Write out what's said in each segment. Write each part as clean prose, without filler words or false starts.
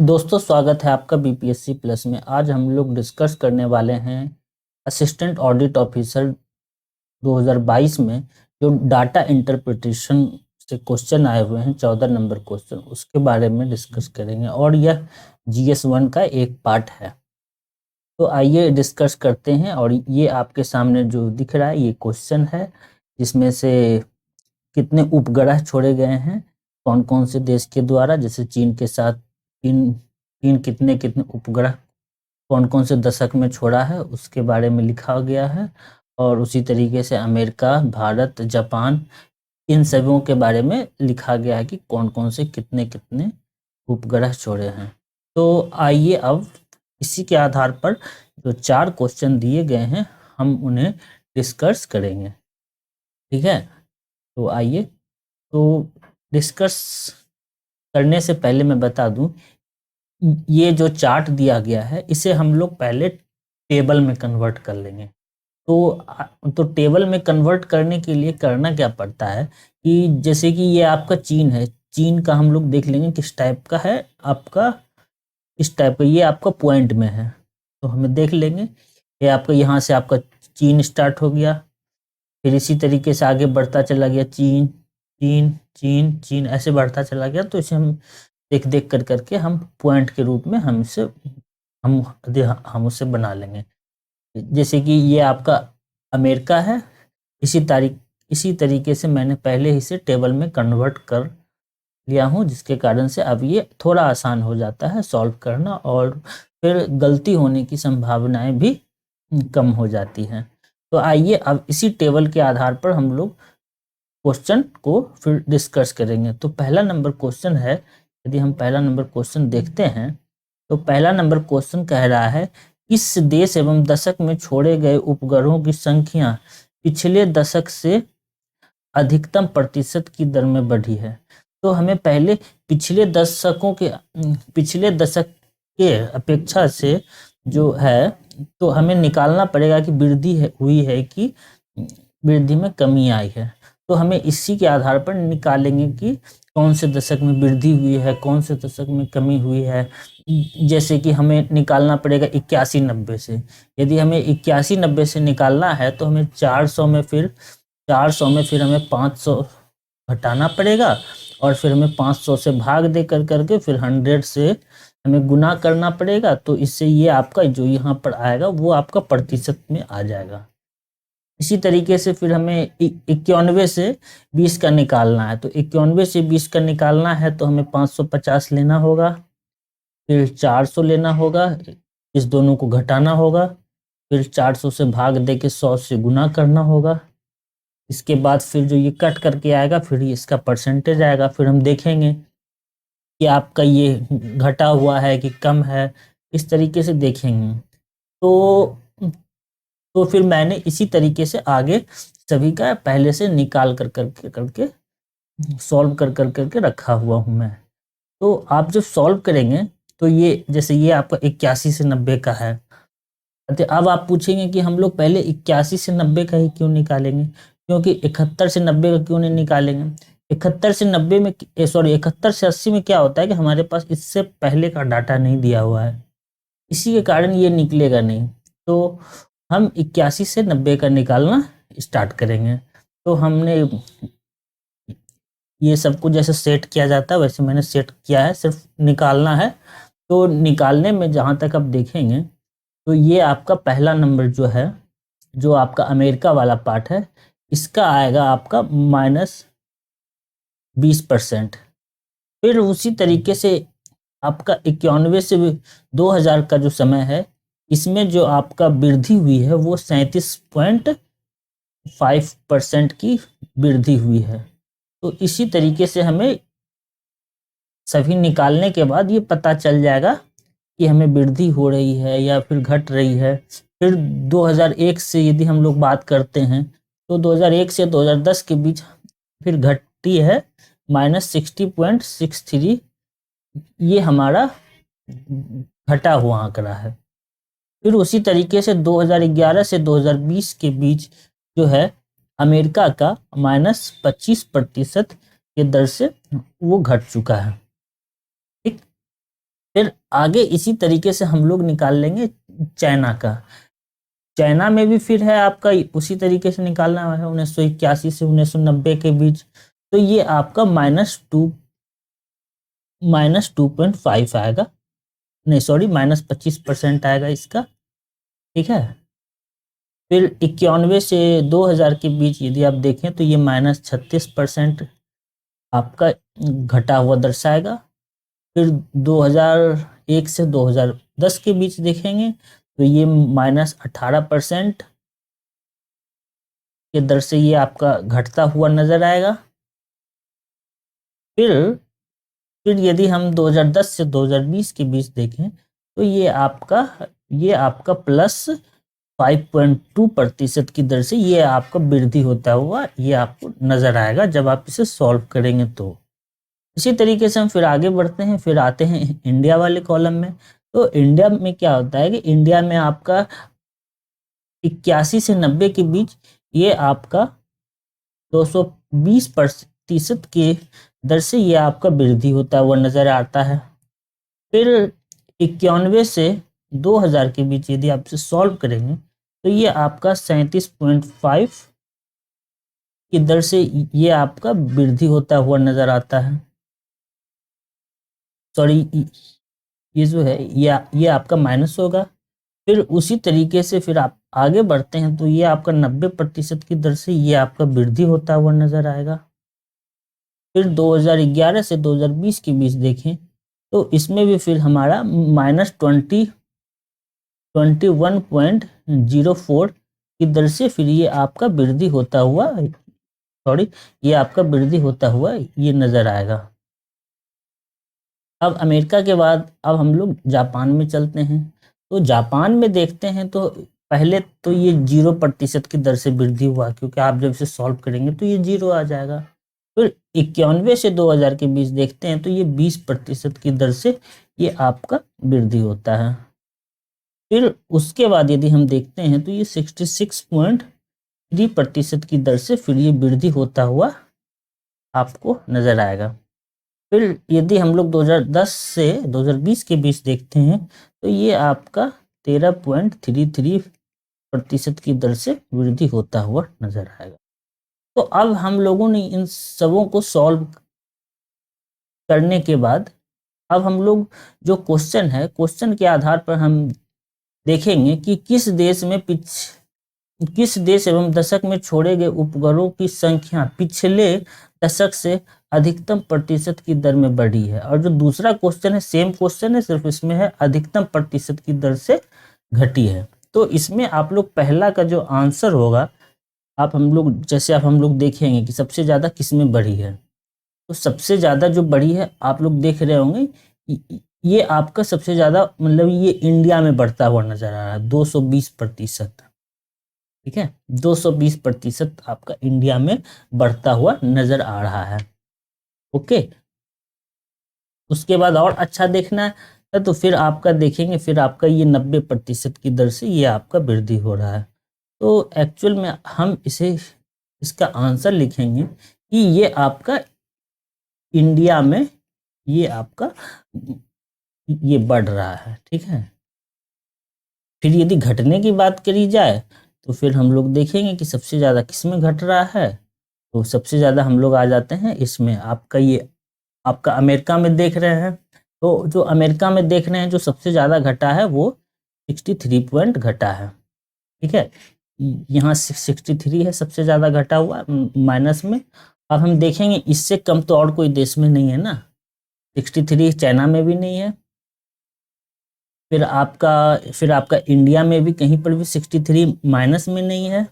दोस्तों, स्वागत है आपका बीपीएससी प्लस में। आज हम लोग डिस्कस करने वाले हैं असिस्टेंट ऑडिट ऑफिसर 2022 में जो डाटा इंटरप्रिटेशन से क्वेश्चन आए हुए हैं, 14 नंबर क्वेश्चन, उसके बारे में डिस्कस करेंगे और यह GS1 का एक पार्ट है। तो आइए डिस्कस करते हैं। और ये आपके सामने जो दिख रहा है ये क्वेश्चन है, जिसमें से कितने उपग्रह छोड़े गए हैं कौन कौन से देश के द्वारा। जैसे चीन के साथ चीन चीन कितने कितने उपग्रह कौन कौन से दशक में छोड़ा है उसके बारे में लिखा गया है। और उसी तरीके से अमेरिका, भारत, जापान, इन सबों के बारे में लिखा गया है कि कौन कौन से कितने कितने उपग्रह छोड़े हैं। तो आइए अब इसी के आधार पर जो 4 क्वेश्चन दिए गए हैं हम उन्हें डिस्कस करेंगे। ठीक है, तो आइए। तो डिस्कस करने से पहले मैं बता दूं, ये जो चार्ट दिया गया है इसे हम लोग पहले टेबल में कन्वर्ट कर लेंगे। तो टेबल में कन्वर्ट करने के लिए करना क्या पड़ता है कि जैसे कि ये आपका चीन है, चीन का हम लोग देख लेंगे किस टाइप का है आपका, इस टाइप का ये आपका पॉइंट में है। तो हमें देख लेंगे ये आपका, यहाँ से आपका चीन स्टार्ट हो गया, फिर इसी तरीके से आगे बढ़ता चला गया, चीन चीन चीन चीन ऐसे बढ़ता चला गया। तो इसे हम देख देख कर करके हम पॉइंट के रूप में हम उसे बना लेंगे। जैसे कि ये आपका अमेरिका है, इसी तरीके से मैंने पहले ही से टेबल में कन्वर्ट कर लिया हूँ, जिसके कारण से अब ये थोड़ा आसान हो जाता है सॉल्व करना, और फिर गलती होने की संभावनाएं भी कम हो जाती हैं। तो आइए अब इसी टेबल के आधार पर हम लोग क्वेश्चन को फिर डिस्कस करेंगे। तो पहला नंबर क्वेश्चन है, यदि हम पहला नंबर क्वेश्चन देखते हैं तो पहला नंबर क्वेश्चन कह रहा है, किस देश एवं दशक में छोड़े गए उपग्रहों की संख्या पिछले दशक से अधिकतम प्रतिशत की दर में बढ़ी है। तो हमें पहले पिछले दशक के अपेक्षा से जो है तो हमें निकालना पड़ेगा कि हुई है कि वृद्धि में कमी आई है। तो हमें इसी के आधार पर निकालेंगे कि कौन से दशक में वृद्धि हुई है, कौन से दशक में कमी हुई है। जैसे कि हमें निकालना पड़ेगा 81-90 से। यदि हमें 81-90 से निकालना है तो हमें 400 में फिर हमें 500 घटाना पड़ेगा, और फिर हमें 500 से भाग दे करके फिर 100 से हमें गुना करना पड़ेगा। तो इससे ये आपका जो यहाँ पर आएगा वो आपका प्रतिशत में आ जाएगा। इसी तरीके से फिर हमें 91 से 20 का निकालना है। तो 91 से 20 का निकालना है तो हमें 550 लेना होगा, फिर 400 लेना होगा, इस दोनों को घटाना होगा, फिर 400 से भाग दे के 100 से गुना करना होगा। इसके बाद फिर जो ये कट करके आएगा फिर इसका परसेंटेज आएगा। फिर हम देखेंगे कि आपका ये घटा हुआ है कि कम है, इस तरीके से देखेंगे। तो फिर मैंने इसी तरीके से आगे सभी का पहले से निकाल करके सॉल्व करके रखा हुआ हूं मैं। तो आप जब सॉल्व करेंगे तो ये जैसे ये आपका 81 से 90 का है। अब आप पूछेंगे कि हम लोग पहले 81 से 90 का ही क्यों निकालेंगे, क्योंकि 71 से 90 का क्यों नहीं निकालेंगे। 71 से 90 में 71 से 80 में क्या होता है कि हमारे पास इससे पहले का डाटा नहीं दिया हुआ है, इसी के कारण ये निकलेगा नहीं। तो हम 81 से 90 का निकालना स्टार्ट करेंगे। तो हमने ये सब कुछ जैसे सेट किया जाता है वैसे मैंने सेट किया है, सिर्फ निकालना है। तो निकालने में जहाँ तक आप देखेंगे तो ये आपका पहला नंबर जो है, जो आपका अमेरिका वाला पार्ट है, इसका आएगा आपका -20%। फिर उसी तरीके से आपका 91 से 2000 का जो समय है, इसमें जो आपका वृद्धि हुई है वो 37.5% की वृद्धि हुई है। तो इसी तरीके से हमें सभी निकालने के बाद ये पता चल जाएगा कि हमें वृद्धि हो रही है या फिर घट रही है। फिर 2001 से यदि हम लोग बात करते हैं तो 2001 से 2010 के बीच फिर घटती है -60.63, ये हमारा घटा हुआ आंकड़ा है। फिर उसी तरीके से 2011 से 2020 के बीच जो है अमेरिका का -25% के दर से वो घट चुका है। ठीक, फिर आगे इसी तरीके से हम लोग निकाल लेंगे चाइना का। चाइना में भी फिर है आपका उसी तरीके से निकालना है 1981 से 1990 के बीच। तो ये आपका -2.5 आएगा, नहीं सॉरी -25% आएगा इसका। ठीक है, फिर 91 से 2000 के बीच यदि आप देखें तो ये -36% आपका घटा हुआ दर्शाएगा। फिर 2001 से 2010 के बीच देखेंगे तो ये -18% के दर से ये आपका घटता हुआ नजर आएगा। फिर यदि हम 2010 से 2020 के बीच देखें तो ये आपका +5.2% की दर से ये आपका वृद्धि होता हुआ ये आपको नजर आएगा जब आप इसे सॉल्व करेंगे। तो इसी तरीके से हम फिर आगे बढ़ते हैं, फिर आते हैं इंडिया वाले कॉलम में। तो इंडिया में क्या होता है कि इंडिया में आपका 81 से 90 के बीच ये आपका 220% के दर से ये आपका वृद्धि होता हुआ नजर आता है। फिर 91 से 2000 के बीच यदि आप इसे सॉल्व करेंगे तो ये आपका 37.5 की दर से ये आपका वृद्धि होता हुआ नजर आता है। सॉरी, ये जो है ये आपका माइनस होगा। फिर उसी तरीके से फिर आप आगे बढ़ते हैं तो ये आपका 90% की दर से ये आपका वृद्धि होता हुआ नजर आएगा। फिर 2011 से 2020 के बीच देखें तो इसमें भी फिर हमारा -21.04 की दर से फिर ये आपका वृद्धि होता हुआ ये नजर आएगा। अब अमेरिका के बाद अब हम लोग जापान में चलते हैं। तो जापान में देखते हैं तो पहले तो ये 0% की दर से वृद्धि हुआ, क्योंकि आप जब इसे सॉल्व करेंगे तो ये 0 आ जाएगा। फिर 91 से 2000 के बीच देखते हैं तो ये 20% की दर से ये आपका वृद्धि होता है। फिर उसके बाद यदि हम देखते हैं तो ये 66.3% की दर से फिर ये वृद्धि होता हुआ आपको नजर आएगा। फिर यदि हम लोग 2010 से 2020 के बीच देखते हैं तो ये आपका 13.33% की दर से वृद्धि होता हुआ नजर आएगा। तो अब हम लोगों ने इन सबों को सॉल्व करने के बाद अब हम लोग जो क्वेश्चन के आधार पर हम देखेंगे कि किस देश एवं दशक में छोड़े गए उपग्रहों की संख्या पिछले दशक से अधिकतम प्रतिशत की दर में बढ़ी है। और जो दूसरा क्वेश्चन है सेम क्वेश्चन है, सिर्फ इसमें है अधिकतम प्रतिशत की दर से घटी है। तो इसमें आप लोग पहला का जो आंसर होगा हम लोग देखेंगे कि सबसे ज्यादा किसमें बढ़ी है। तो सबसे ज्यादा जो बढ़ी है आप लोग देख रहे होंगे ये आपका सबसे ज्यादा मतलब ये इंडिया में बढ़ता हुआ नजर आ रहा है 220%। ठीक है, 220% आपका इंडिया में बढ़ता हुआ नजर आ रहा है। ओके, उसके बाद और अच्छा देखना है तो फिर आपका देखेंगे फिर आपका ये 90% की दर से ये आपका वृद्धि हो रहा है। तो एक्चुअल में हम इसका आंसर लिखेंगे कि ये आपका इंडिया में ये आपका ये बढ़ रहा है। ठीक है, फिर यदि घटने की बात करी जाए तो फिर हम लोग देखेंगे कि सबसे ज्यादा किसमें घट रहा है। तो सबसे ज्यादा हम लोग आ जाते हैं इसमें आपका अमेरिका में देख रहे हैं। तो जो अमेरिका में देख रहे हैं जो सबसे ज्यादा घटा है वो 63 पॉइंट घटा है। ठीक है, यहाँ 63 है सबसे ज्यादा घटा हुआ माइनस में। अब हम देखेंगे इससे कम तो और कोई देश में नहीं है ना, 63 चाइना में भी नहीं है। फिर आपका इंडिया में भी कहीं पर भी 63 माइनस में नहीं है,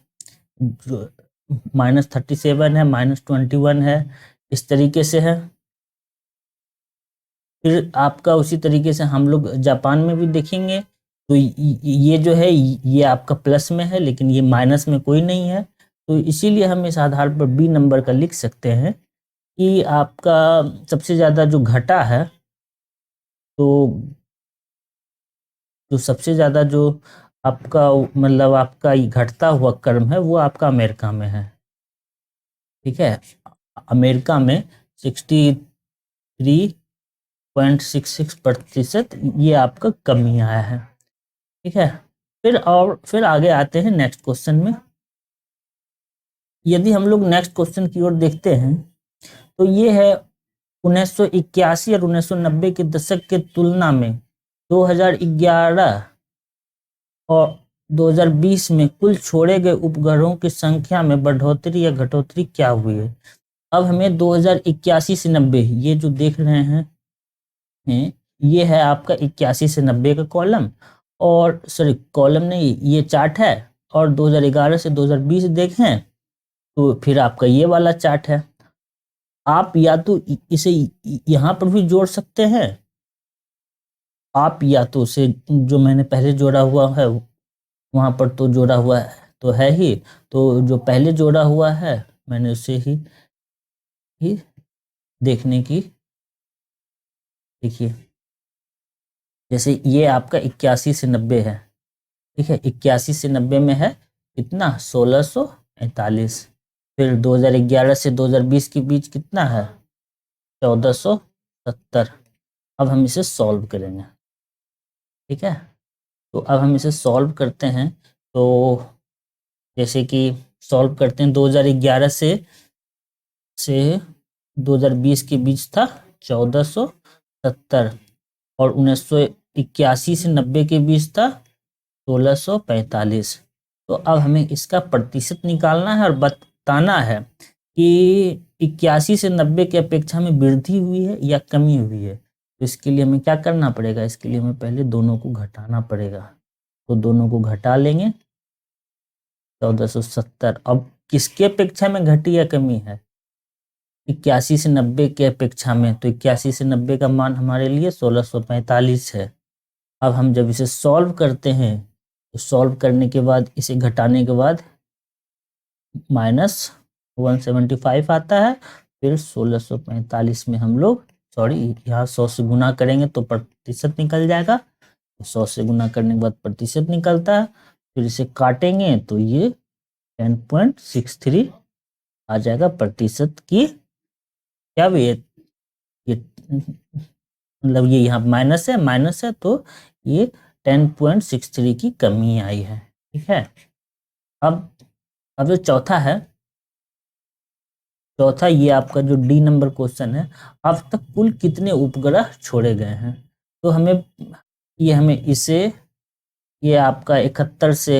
-37 है, -21 है, इस तरीके से है। फिर आपका उसी तरीके से हम लोग जापान में भी देखेंगे तो ये जो है ये आपका प्लस में है लेकिन ये माइनस में कोई नहीं है। तो इसीलिए हम इस आधार पर बी नंबर का लिख सकते हैं कि आपका सबसे ज्यादा जो घटा है तो जो सबसे ज्यादा जो आपका मतलब आपका ये घटता हुआ क्रम है वो आपका अमेरिका में है। ठीक है, अमेरिका में 63 0.66% ये आपका कमी आया है। ठीक है, फिर आगे आते हैं नेक्स्ट क्वेश्चन में। यदि हम लोग नेक्स्ट क्वेश्चन की ओर देखते हैं तो ये है 1981 और 1990 के दशक के तुलना में 2011 और 2020 में कुल छोड़े गए उपग्रहों की संख्या में बढ़ोतरी या घटोतरी क्या हुई है। अब हमें 2081 से 90 ये जो देख रहे हैं ये है आपका 81 से 90 का कॉलम, और सॉरी कॉलम नहीं, ये चार्ट है। और 2011 से 2020 देखें तो फिर आपका ये वाला चार्ट है। आप या तो इसे यहाँ पर भी जोड़ सकते हैं, आप या तो उसे जो मैंने पहले जोड़ा हुआ है वहां पर तो जोड़ा हुआ है तो है ही, तो जो पहले जोड़ा हुआ है मैंने उसे ही देखने की, देखिए जैसे ये आपका 81 से 90 है। ठीक है, 81 से 90 में है कितना 1645। फिर 2011 से 2020 के बीच कितना है 1470। अब हम इसे सॉल्व करेंगे। ठीक है, तो अब हम इसे सॉल्व करते हैं। तो जैसे कि सॉल्व करते हैं 2011 से 2020 के बीच था 1470, और 1981 से 90 के बीच था 1645। तो अब हमें इसका प्रतिशत निकालना है और बताना है कि 81 से 90 की अपेक्षा में वृद्धि हुई है या कमी हुई है। तो इसके लिए हमें क्या करना पड़ेगा, इसके लिए हमें पहले दोनों को घटाना पड़ेगा। तो दोनों को घटा लेंगे 1470। अब किसके अपेक्षा में घटी या कमी है 81 से 90 के अपेक्षा में, तो 81 से 90 का मान हमारे लिए 1645 है। अब हम जब इसे सॉल्व करते हैं तो सॉल्व करने के बाद इसे घटाने के बाद -175 आता है। फिर 1645 में हम लोग यहाँ 100 से गुना करेंगे तो प्रतिशत निकल जाएगा। 100 से गुना करने के बाद प्रतिशत निकलता है। फिर इसे काटेंगे तो ये 10.63 आ जाएगा प्रतिशत की। क्या भी ये मतलब ये यहाँ माइनस है तो ये 10.63 की कमी आई है। ठीक है, अब जो चौथा है, चौथा ये आपका जो डी नंबर क्वेश्चन है, अब तक कुल कितने उपग्रह छोड़े गए हैं। तो हमें इसे ये आपका 71 से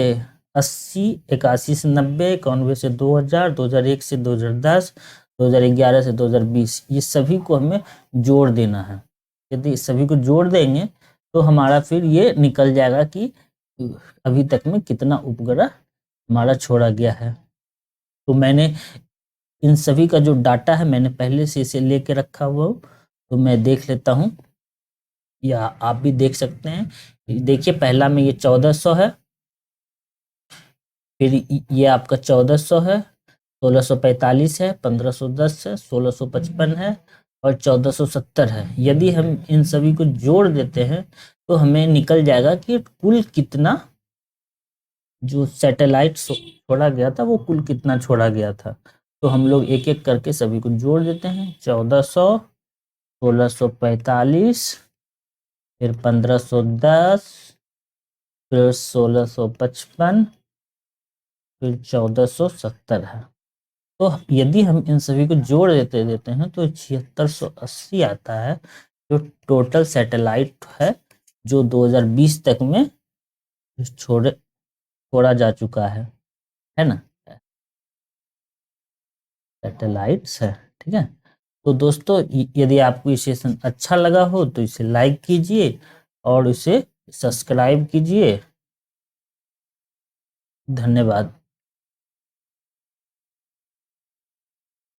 80, 81 से 90, 91 से 2000, 2001 से 2010, 2011 से 2020, ये सभी को हमें जोड़ देना है। यदि सभी को जोड़ देंगे तो हमारा फिर ये निकल जाएगा कि अभी तक में कितना उपग्रह हमारा छोड़ा गया है। तो मैंने इन सभी का जो डाटा है मैंने पहले से इसे लेके रखा हुआ हूँ, तो मैं देख लेता हूँ या आप भी देख सकते हैं। देखिए पहला में ये 1400 है, फिर ये आपका 1400 है, 1645 है, 1510 है, 1655 है और 1470 है। यदि हम इन सभी को जोड़ देते हैं तो हमें निकल जाएगा कि कुल कितना जो सैटेलाइट छोड़ा गया था वो कुल कितना छोड़ा गया था। तो हम लोग एक एक करके सभी को जोड़ देते हैं। 1400, 1645, फिर 1510, फिर 1655, फिर 1470 है। तो यदि हम इन सभी को जोड़ देते हैं तो 7680 आता है, जो टोटल सैटेलाइट है जो 2020 तक में छोड़ा जा चुका है ना, सैटेलाइट्स है। ठीक है, तो दोस्तों यदि आपको ये सेशन अच्छा लगा हो तो इसे लाइक कीजिए और इसे सब्सक्राइब कीजिए। धन्यवाद।